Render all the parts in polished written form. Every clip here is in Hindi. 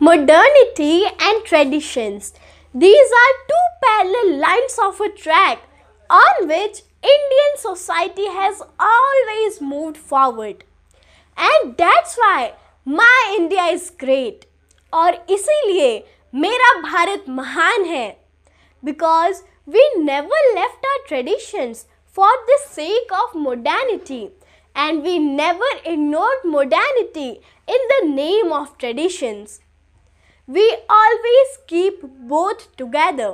Modernity and traditions. These are two parallel lines of a track on which Indian society has always moved forward. And that's why my India is great. और इसीलिए मेरा भारत महान है. Because we never left our traditions for the sake of modernity. And we never ignored modernity in the name of traditions. We always keep both together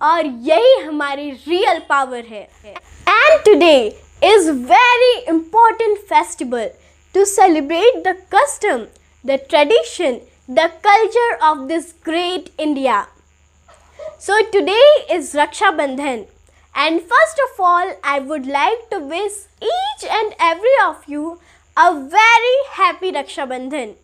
और यही हमारी real power है. And today is very important festival to celebrate the custom, the tradition, the culture of this great India. So today is Raksha Bandhan, and first of all I would like to wish each and every of you a very happy Raksha Bandhan.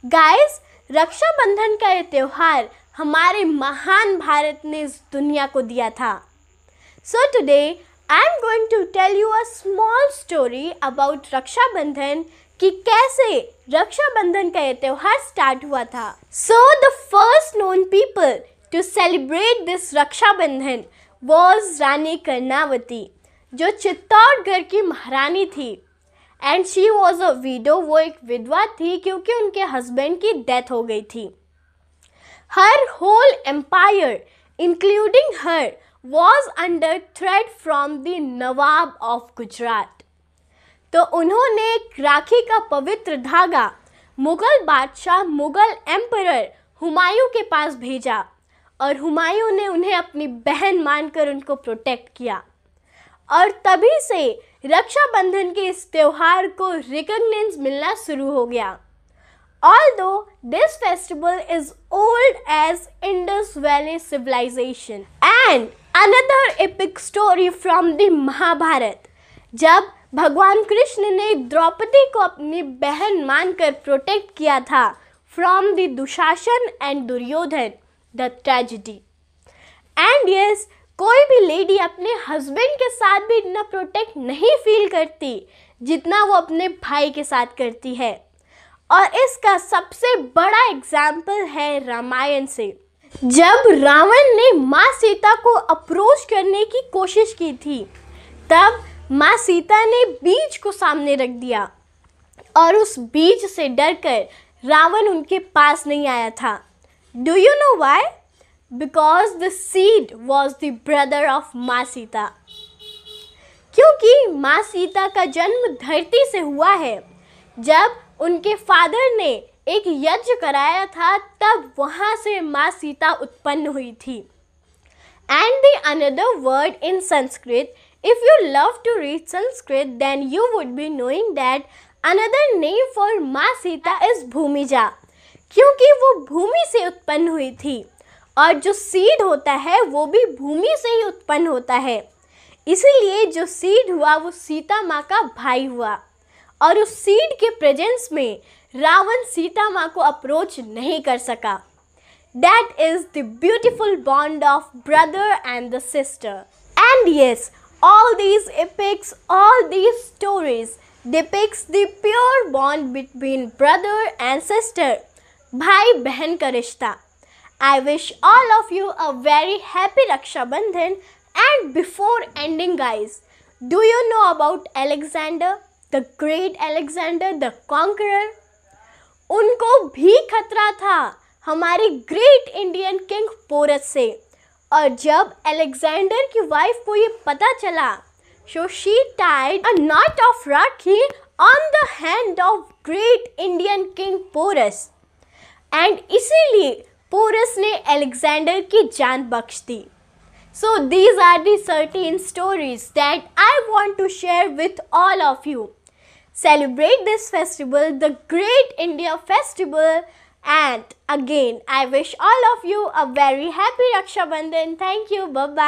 Guys, रक्षा बंधन का ये त्यौहार हमारे महान भारत ने इस दुनिया को दिया था. So today I am going to tell you a small story about रक्षा बंधन कि कैसे रक्षा बंधन का ये त्यौहार स्टार्ट हुआ था. So the first known people to celebrate this रक्षा बंधन was रानी कर्णावती, जो चित्तौड़गढ़ की महारानी थी. And she was a window, वो एक विधवा थी क्योंकि उनके हस्बैंड की डेथ हो गई थी. Her whole empire including her was under threat from the nawab of Gujarat. तो उन्होंने एक राखी का पवित्र धागा मुग़ल बादशाह, मुग़ल एम्परर हुमायूं के पास भेजा और हुमायूं ने उन्हें अपनी बहन मानकर उनको प्रोटेक्ट किया. और तभी से रक्षा बंधन के इस त्यौहार को रिकॉग्निशन मिलना शुरू हो गया. Although this festival is old as Indus Valley civilization. And another epic story from the Mahabharat, जब भगवान कृष्ण ने द्रौपदी को अपनी बहन मानकर प्रोटेक्ट किया था from the Dushasan and Duryodhan, the tragedy. And yes, कोई भी लेडी अपने हस्बैंड के साथ भी इतना प्रोटेक्ट नहीं फील करती जितना वो अपने भाई के साथ करती है. और इसका सबसे बड़ा एग्जाम्पल है रामायण से. जब रावण ने माँ सीता को अप्रोच करने की कोशिश की थी, तब माँ सीता ने बीज को सामने रख दिया और उस बीज से डरकर रावण उनके पास नहीं आया था. Do you know why? Because the seed was the brother of माँ सीता. क्योंकि माँ सीता का जन्म धरती से हुआ है. जब उनके फादर ने एक यज्ञ कराया था, तब वहाँ से माँ सीता उत्पन्न हुई थी. And the another word in Sanskrit, if you love to read Sanskrit, then you would be knowing that another name for माँ सीता is भूमिजा. क्योंकि वो भूमि से उत्पन्न हुई थी और जो सीड होता है वो भी भूमि से ही उत्पन्न होता है. इसीलिए जो सीड हुआ वो सीता माँ का भाई हुआ और उस सीड के प्रेजेंस में रावण सीता माँ को अप्रोच नहीं कर सका. That is the beautiful bond of brother and the sister. And yes, all these epics, all these stories depicts the pure bond between brother and sister, भाई बहन का रिश्ता. I wish all of you a very happy Raksha Bandhan. And before ending, guys, do you know about Alexander, the great Alexander the Conqueror? उनको भी खतरा था हमारे ग्रेट इंडियन किंग पोरस से. और जब अलेक्जेंडर की वाइफ को ये पता चला, so she tied a knot of Rakhi on the hand of great Indian king Porus. And इसीलिए पोरस ने अलेक्जेंडर की जान बख्श दी. So these are the certain stories that I want to share with all of you. Celebrate this festival, the Great India Festival, and again I wish all of you a very happy Raksha Bandhan. Thank you. Bye bye.